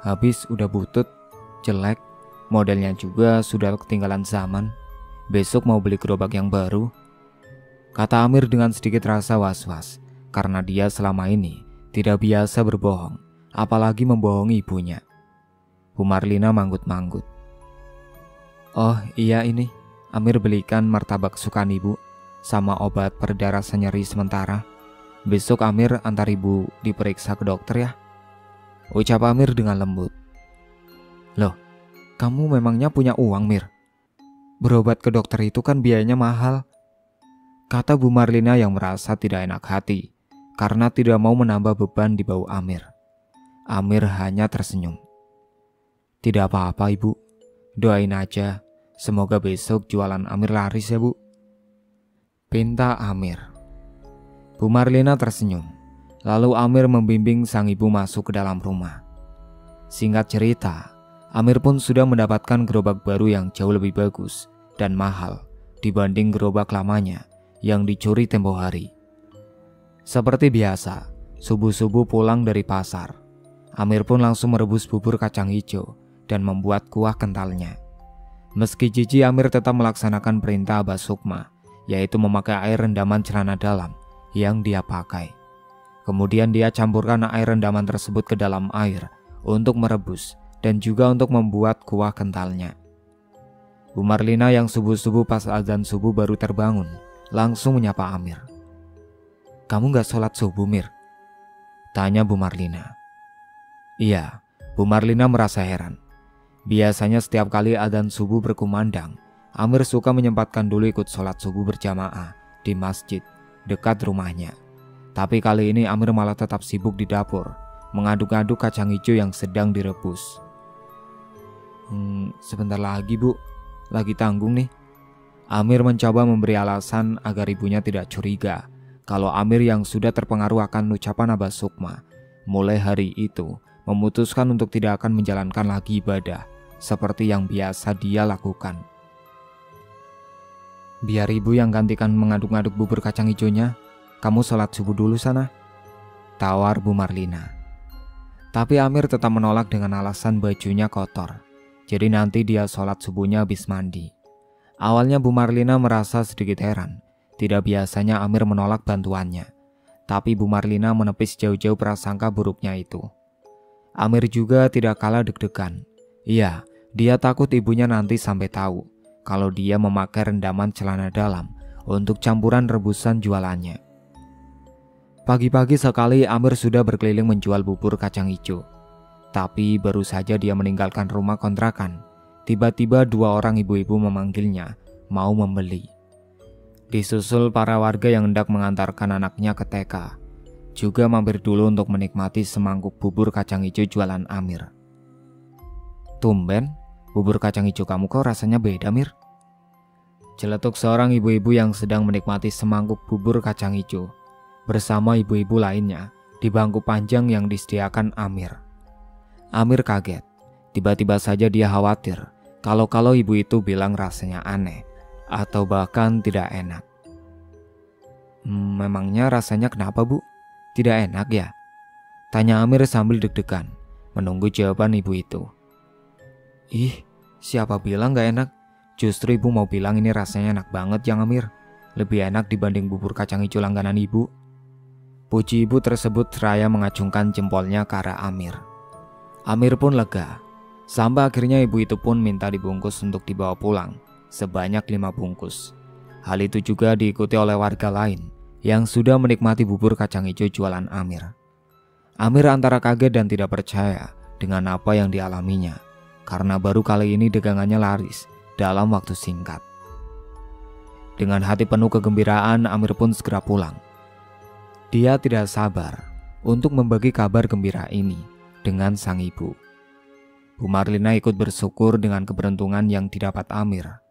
Habis udah butut, jelek, modelnya juga sudah ketinggalan zaman. Besok mau beli gerobak yang baru, kata Amir dengan sedikit rasa was-was, karena dia selama ini tidak biasa berbohong, apalagi membohongi ibunya. Bu Marlina manggut-manggut. Oh iya ini, Amir belikan martabak kesukaan ibu, sama obat pereda rasa nyeri sementara. Besok Amir antar ibu diperiksa ke dokter ya, ucap Amir dengan lembut. Loh, kamu memangnya punya uang Mir? Berobat ke dokter itu kan biayanya mahal, kata Bu Marlina yang merasa tidak enak hati karena tidak mau menambah beban di bau Amir. Amir hanya tersenyum. Tidak apa-apa ibu, doain aja, semoga besok jualan Amir laris ya bu, pinta Amir. Bu Marlina tersenyum, lalu Amir membimbing sang ibu masuk ke dalam rumah. Singkat cerita, Amir pun sudah mendapatkan gerobak baru yang jauh lebih bagus dan mahal dibanding gerobak lamanya yang dicuri tempo hari. Seperti biasa, subuh-subuh pulang dari pasar, Amir pun langsung merebus bubur kacang hijau dan membuat kuah kentalnya. Meski jijik, Amir tetap melaksanakan perintah Abah Sukma, yaitu memakai air rendaman celana dalam yang dia pakai. Kemudian dia campurkan air rendaman tersebut ke dalam air untuk merebus dan juga untuk membuat kuah kentalnya. Bu Marlina yang subuh-subuh pas azan subuh baru terbangun, langsung menyapa Amir. Kamu gak sholat subuh Mir? Tanya Bu Marlina. Iya, Bu Marlina merasa heran. Biasanya setiap kali adzan subuh berkumandang, Amir suka menyempatkan dulu ikut sholat subuh berjamaah di masjid dekat rumahnya. Tapi kali ini Amir malah tetap sibuk di dapur, mengaduk-aduk kacang hijau yang sedang direbus. Sebentar lagi Bu, lagi tanggung nih. Amir mencoba memberi alasan agar ibunya tidak curiga kalau Amir yang sudah terpengaruh akan ucapan Abah Sukma, mulai hari itu memutuskan untuk tidak akan menjalankan lagi ibadah seperti yang biasa dia lakukan. Biar ibu yang gantikan mengaduk-aduk bubur kacang hijaunya, kamu sholat subuh dulu sana, tawar Bu Marlina. Tapi Amir tetap menolak dengan alasan bajunya kotor, jadi nanti dia sholat subuhnya habis mandi. Awalnya Bu Marlina merasa sedikit heran, tidak biasanya Amir menolak bantuannya. Tapi Bu Marlina menepis jauh-jauh prasangka buruknya itu. Amir juga tidak kalah deg-degan. Iya, dia takut ibunya nanti sampai tahu kalau dia memakai rendaman celana dalam untuk campuran rebusan jualannya. Pagi-pagi sekali Amir sudah berkeliling menjual bubur kacang hijau. Tapi baru saja dia meninggalkan rumah kontrakan, tiba-tiba 2 orang ibu-ibu memanggilnya mau membeli. Disusul para warga yang hendak mengantarkan anaknya ke TK, juga mampir dulu untuk menikmati semangkuk bubur kacang hijau jualan Amir. Tumben, bubur kacang hijau kamu kok rasanya beda, Mir? Celetuk seorang ibu-ibu yang sedang menikmati semangkuk bubur kacang hijau bersama ibu-ibu lainnya di bangku panjang yang disediakan Amir. Amir kaget, tiba-tiba saja dia khawatir kalau ibu itu bilang rasanya aneh atau bahkan tidak enak. Memangnya rasanya kenapa Bu? Tidak enak ya? Tanya Amir sambil deg-degan menunggu jawaban ibu itu. Ih, siapa bilang gak enak? Justru ibu mau bilang ini rasanya enak banget ya Amir. Lebih enak dibanding bubur kacang hijau langganan ibu. Puji ibu tersebut seraya mengacungkan jempolnya ke arah Amir. Amir pun lega. Sampai akhirnya ibu itu pun minta dibungkus untuk dibawa pulang sebanyak 5 bungkus. Hal itu juga diikuti oleh warga lain yang sudah menikmati bubur kacang hijau jualan Amir. Amir antara kaget dan tidak percaya dengan apa yang dialaminya, karena baru kali ini dagangannya laris dalam waktu singkat. Dengan hati penuh kegembiraan, Amir pun segera pulang. Dia tidak sabar untuk membagi kabar gembira ini dengan sang ibu. Bu Marlina ikut bersyukur dengan keberuntungan yang didapat Amir.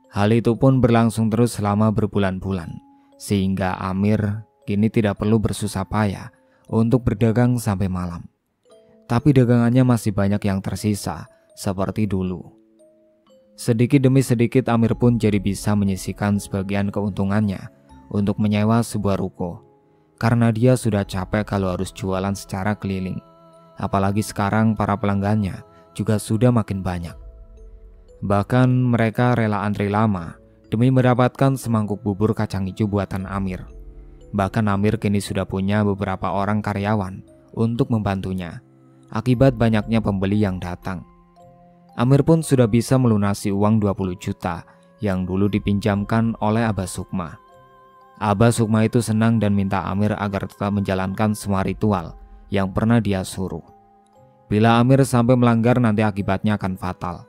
Hal itu pun berlangsung terus selama berbulan-bulan, sehingga Amir kini tidak perlu bersusah payah untuk berdagang sampai malam. Tapi dagangannya masih banyak yang tersisa seperti dulu. Sedikit demi sedikit Amir pun jadi bisa menyisihkan sebagian keuntungannya untuk menyewa sebuah ruko, karena dia sudah capek kalau harus jualan secara keliling. Apalagi sekarang para pelanggannya juga sudah makin banyak. Bahkan mereka rela antri lama demi mendapatkan semangkuk bubur kacang hijau buatan Amir. Bahkan Amir kini sudah punya beberapa orang karyawan untuk membantunya akibat banyaknya pembeli yang datang. Amir pun sudah bisa melunasi uang 20 juta yang dulu dipinjamkan oleh Abah Sukma. Abah Sukma itu senang dan minta Amir agar tetap menjalankan semua ritual yang pernah dia suruh. Bila Amir sampai melanggar nanti akibatnya akan fatal.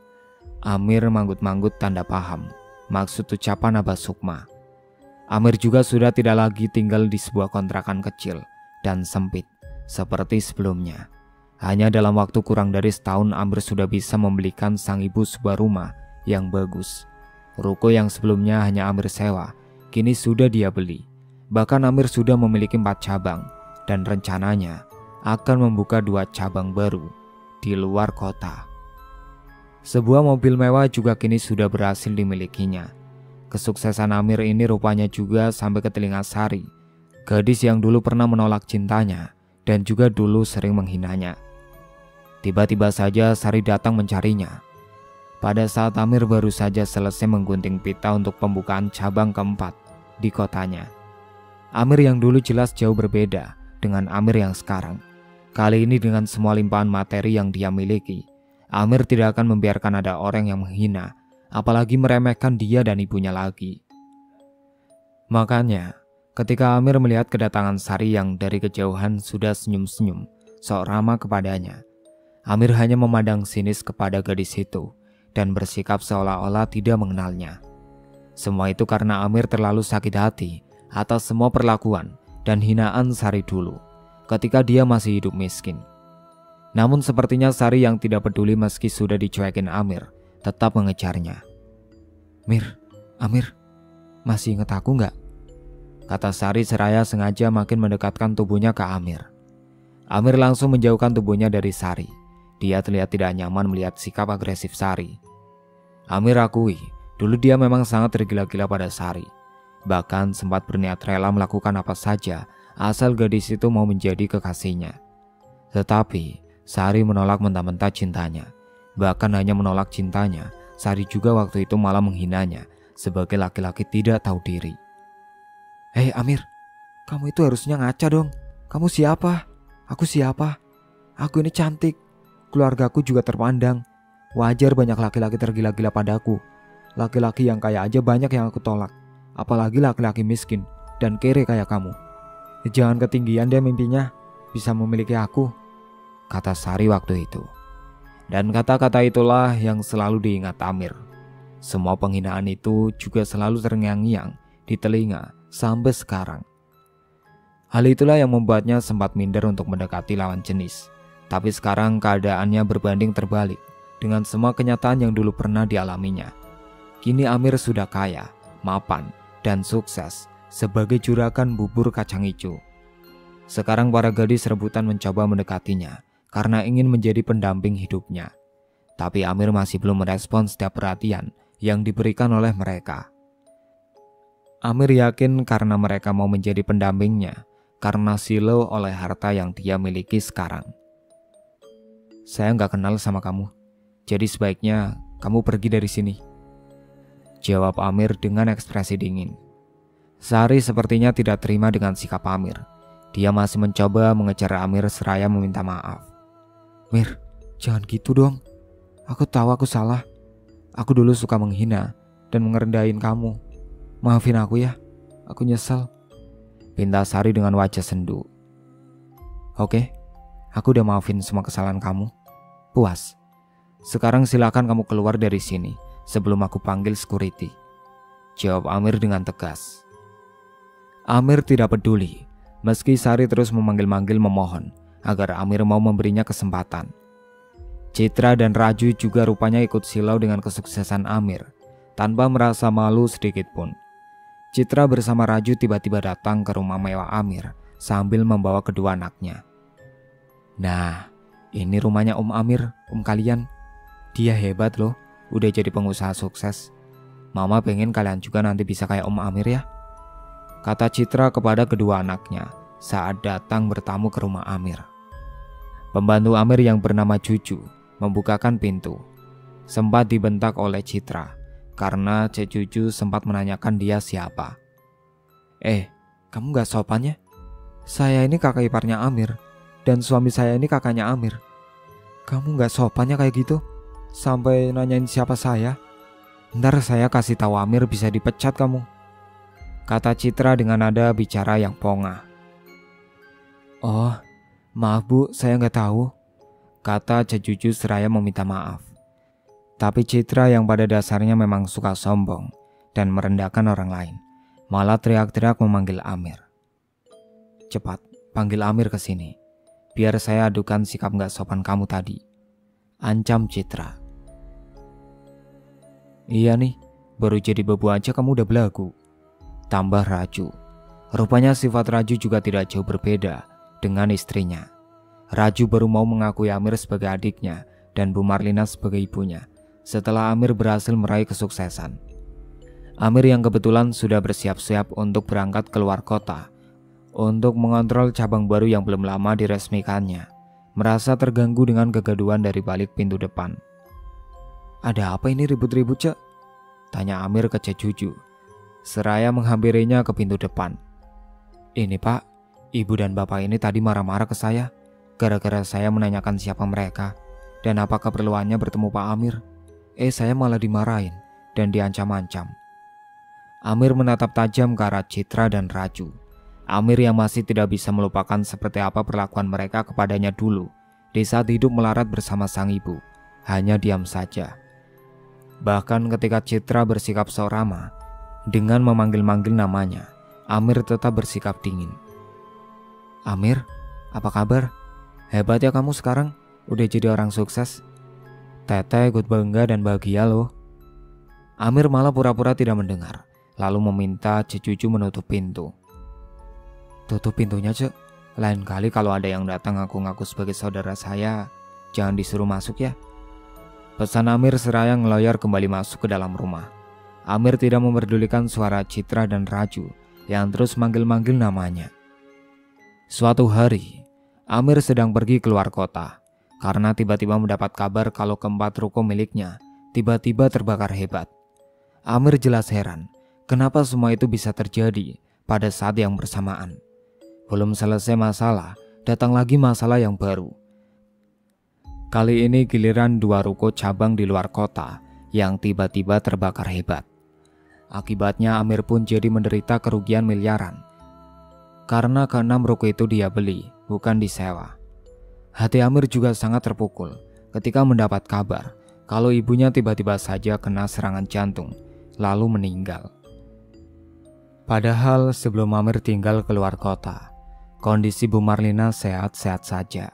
Amir manggut-manggut tanda paham maksud ucapan Abah Sukma. Amir juga sudah tidak lagi tinggal di sebuah kontrakan kecil dan sempit seperti sebelumnya. Hanya dalam waktu kurang dari setahun Amir sudah bisa membelikan sang ibu sebuah rumah yang bagus. Ruko yang sebelumnya hanya Amir sewa, kini sudah dia beli. Bahkan Amir sudah memiliki 4 cabang dan rencananya akan membuka 2 cabang baru di luar kota. Sebuah mobil mewah juga kini sudah berhasil dimilikinya. Kesuksesan Amir ini rupanya juga sampai ke telinga Sari, gadis yang dulu pernah menolak cintanya dan juga dulu sering menghinanya. Tiba-tiba saja Sari datang mencarinya. Pada saat Amir baru saja selesai menggunting pita untuk pembukaan cabang keempat di kotanya. Amir yang dulu jelas jauh berbeda dengan Amir yang sekarang. Kali ini dengan semua limpahan materi yang dia miliki, Amir tidak akan membiarkan ada orang yang menghina, apalagi meremehkan dia dan ibunya lagi. Makanya, Ketika Amir melihat kedatangan Sari yang dari kejauhan sudah senyum-senyum, sok ramah kepadanya, Amir hanya memandang sinis kepada gadis itu dan bersikap seolah-olah tidak mengenalnya. Semua itu karena Amir terlalu sakit hati atas semua perlakuan dan hinaan Sari dulu ketika dia masih hidup miskin. Namun sepertinya Sari yang tidak peduli meski sudah dicuekin Amir, tetap mengejarnya. Amir, masih ingat aku nggak? Kata Sari seraya sengaja makin mendekatkan tubuhnya ke Amir. Amir langsung menjauhkan tubuhnya dari Sari. Dia terlihat tidak nyaman melihat sikap agresif Sari. Amir akui, dulu dia memang sangat tergila-gila pada Sari. Bahkan sempat berniat rela melakukan apa saja asal gadis itu mau menjadi kekasihnya. Tetapi Sari menolak mentah-mentah cintanya. Bahkan hanya menolak cintanya, Sari juga waktu itu malah menghinanya sebagai laki-laki tidak tahu diri. Hei Amir, kamu itu harusnya ngaca dong. Kamu siapa? Aku siapa? Aku ini cantik. Keluargaku juga terpandang. Wajar banyak laki-laki tergila-gila padaku. Laki-laki yang kaya aja banyak yang aku tolak. Apalagi laki-laki miskin dan kere kayak kamu. Jangan ketinggian deh mimpinya bisa memiliki aku, kata Sari waktu itu. Dan kata-kata itulah yang selalu diingat Amir. Semua penghinaan itu juga selalu terngiang-ngiang di telinga sampai sekarang. Hal itulah yang membuatnya sempat minder untuk mendekati lawan jenis. Tapi sekarang keadaannya berbanding terbalik dengan semua kenyataan yang dulu pernah dialaminya. Kini Amir sudah kaya, mapan, dan sukses sebagai juragan bubur kacang hijau. Sekarang para gadis rebutan mencoba mendekatinya karena ingin menjadi pendamping hidupnya. Tapi Amir masih belum merespons setiap perhatian yang diberikan oleh mereka. Amir yakin karena mereka mau menjadi pendampingnya, karena silau oleh harta yang dia miliki sekarang. Saya nggak kenal sama kamu, jadi sebaiknya kamu pergi dari sini, jawab Amir dengan ekspresi dingin. Sari sepertinya tidak terima dengan sikap Amir. Dia masih mencoba mengejar Amir seraya meminta maaf. Mir, jangan gitu dong. Aku tahu aku salah. Aku dulu suka menghina dan mengerendahin kamu. Maafin aku ya, aku nyesel, pinta Sari dengan wajah sendu. Oke, aku udah maafin semua kesalahan kamu. Puas. Sekarang silakan kamu keluar dari sini sebelum aku panggil security, jawab Amir dengan tegas. Amir tidak peduli, meski Sari terus memanggil-manggil memohon agar Amir mau memberinya kesempatan. Citra dan Raju juga rupanya ikut silau dengan kesuksesan Amir, tanpa merasa malu sedikit pun. Citra bersama Raju tiba-tiba datang ke rumah mewah Amir sambil membawa kedua anaknya. Nah, ini rumahnya Om Amir, Om kalian. Dia hebat loh, udah jadi pengusaha sukses. Mama pengen kalian juga nanti bisa kayak Om Amir ya, kata Citra kepada kedua anaknya saat datang bertamu ke rumah Amir. Pembantu Amir yang bernama Juju membukakan pintu. Sempat dibentak oleh Citra karena Cek Juju sempat menanyakan dia siapa. Kamu gak sopan ya? Saya ini kakak iparnya Amir dan suami saya ini kakaknya Amir. Kamu gak sopannya kayak gitu? Sampai nanyain siapa saya? Ntar saya kasih tahu Amir bisa dipecat kamu, kata Citra dengan nada bicara yang pongah. Oh, maaf bu, saya nggak tahu, kata Cek Juju seraya meminta maaf. Tapi Citra yang pada dasarnya memang suka sombong dan merendahkan orang lain, malah teriak-teriak memanggil Amir. Cepat, panggil Amir ke sini, biar saya adukan sikap nggak sopan kamu tadi, ancam Citra. Iya nih, baru jadi bebu aja kamu udah belagu, tambah Raju. Rupanya sifat Raju juga tidak jauh berbeda dengan istrinya. Raju baru mau mengakui Amir sebagai adiknya dan Bu Marlina sebagai ibunya setelah Amir berhasil meraih kesuksesan. Amir yang kebetulan sudah bersiap-siap untuk berangkat keluar kota untuk mengontrol cabang baru yang belum lama diresmikannya, merasa terganggu dengan kegaduhan dari balik pintu depan. Ada apa ini ribut-ribut, Cek? Tanya Amir ke Cek Juju seraya menghampirinya ke pintu depan. Ini pak, ibu dan bapak ini tadi marah-marah ke saya gara-gara saya menanyakan siapa mereka dan apa keperluannya bertemu Pak Amir. Saya malah dimarahin dan diancam-ancam. Amir menatap tajam ke arah Citra dan Raju Amir yang masih tidak bisa melupakan seperti apa perlakuan mereka kepadanya dulu di saat hidup melarat bersama sang ibu, hanya diam saja. Bahkan ketika Citra bersikap seorama dengan memanggil-manggil namanya, Amir tetap bersikap dingin. "Amir, apa kabar? Hebat ya kamu sekarang, udah jadi orang sukses. Teteh ikut bangga dan bahagia loh." Amir malah pura-pura tidak mendengar, lalu meminta cucu menutup pintu. "Tutup pintunya, Cek. Lain kali kalau ada yang datang ngaku-ngaku sebagai saudara saya, jangan disuruh masuk ya." Pesan Amir seraya ngeloyor kembali masuk ke dalam rumah. Amir tidak memperdulikan suara Citra dan Raju yang terus manggil-manggil namanya. Suatu hari, Amir sedang pergi keluar kota karena tiba-tiba mendapat kabar kalau keempat ruko miliknya tiba-tiba terbakar hebat. Amir jelas heran, kenapa semua itu bisa terjadi pada saat yang bersamaan. Belum selesai masalah, datang lagi masalah yang baru. Kali ini giliran 2 ruko cabang di luar kota yang tiba-tiba terbakar hebat. Akibatnya Amir pun jadi menderita kerugian miliaran. Karena ke-6 ruko itu dia beli, bukan disewa. Hati Amir juga sangat terpukul ketika mendapat kabar kalau ibunya tiba-tiba saja kena serangan jantung, lalu meninggal. Padahal sebelum Amir tinggal keluar kota, kondisi Bu Marlina sehat-sehat saja.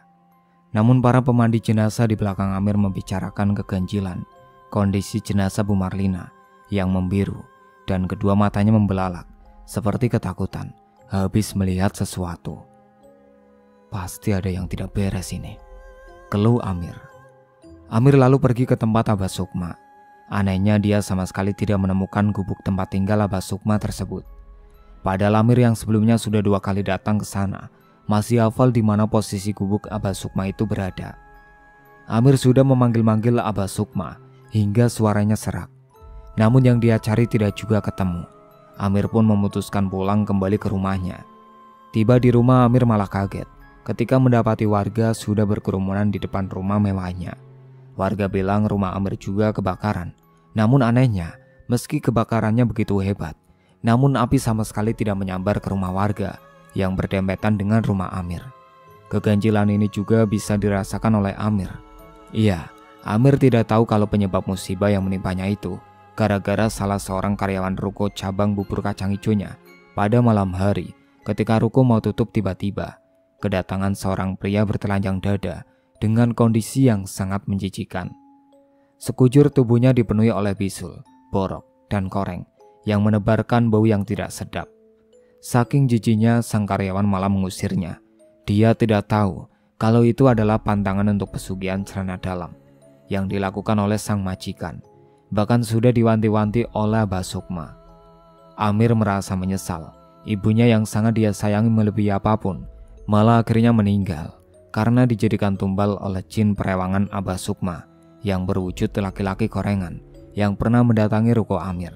Namun para pemandi jenazah di belakang Amir membicarakan keganjilan kondisi jenazah Bu Marlina yang membiru dan kedua matanya membelalak seperti ketakutan habis melihat sesuatu. "Pasti ada yang tidak beres ini," keluh Amir. Amir lalu pergi ke tempat Abah Sukma. Anehnya dia sama sekali tidak menemukan gubuk tempat tinggal Abah Sukma tersebut. Padahal Amir yang sebelumnya sudah 2 kali datang ke sana masih hafal di mana posisi gubuk Abah Sukma itu berada. Amir sudah memanggil-manggil Abah Sukma hingga suaranya serak. Namun yang dia cari tidak juga ketemu. Amir pun memutuskan pulang kembali ke rumahnya. Tiba di rumah, Amir malah kaget ketika mendapati warga sudah berkerumunan di depan rumah mewahnya. Warga bilang rumah Amir juga kebakaran. Namun anehnya, meski kebakarannya begitu hebat, namun api sama sekali tidak menyambar ke rumah warga yang berdempetan dengan rumah Amir. Keganjilan ini juga bisa dirasakan oleh Amir. Iya, Amir tidak tahu kalau penyebab musibah yang menimpanya itu gara-gara salah seorang karyawan ruko cabang bubur kacang hijaunya pada malam hari ketika ruko mau tutup tiba-tiba kedatangan seorang pria bertelanjang dada dengan kondisi yang sangat menjijikan. Sekujur tubuhnya dipenuhi oleh bisul, borok, dan koreng yang menebarkan bau yang tidak sedap. Saking jijiknya sang karyawan malah mengusirnya. Dia tidak tahu kalau itu adalah pantangan untuk pesugihan celana dalam yang dilakukan oleh sang majikan. Bahkan sudah diwanti-wanti oleh Abah Sukma. Amir merasa menyesal. Ibunya yang sangat dia sayangi melebihi apapun malah akhirnya meninggal karena dijadikan tumbal oleh jin perewangan Abah Sukma yang berwujud laki-laki korengan yang pernah mendatangi ruko Amir.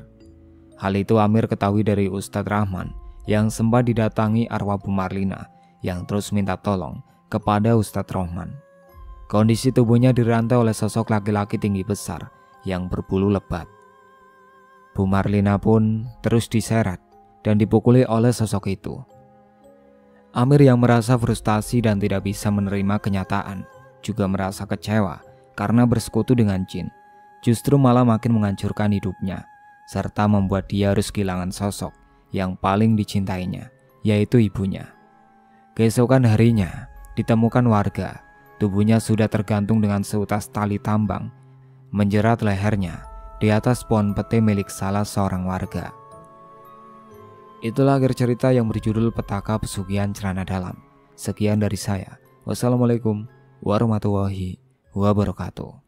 Hal itu Amir ketahui dari Ustadz Rahman yang sempat didatangi arwah Bu Marlina yang terus minta tolong kepada Ustadz Rahman. Kondisi tubuhnya dirantai oleh sosok laki-laki tinggi besar yang berbulu lebat. Bu Marlina pun terus diseret dan dipukuli oleh sosok itu. Amir yang merasa frustasi dan tidak bisa menerima kenyataan juga merasa kecewa karena bersekutu dengan jin justru malah makin menghancurkan hidupnya serta membuat dia harus kehilangan sosok yang paling dicintainya, yaitu ibunya. Keesokan harinya, ditemukan warga, tubuhnya sudah tergantung dengan seutas tali tambang, menjerat lehernya di atas pohon pete milik salah seorang warga. Itulah akhir cerita yang berjudul Petaka Pesugihan Celana Dalam. Sekian dari saya. Wassalamualaikum warahmatullahi wabarakatuh.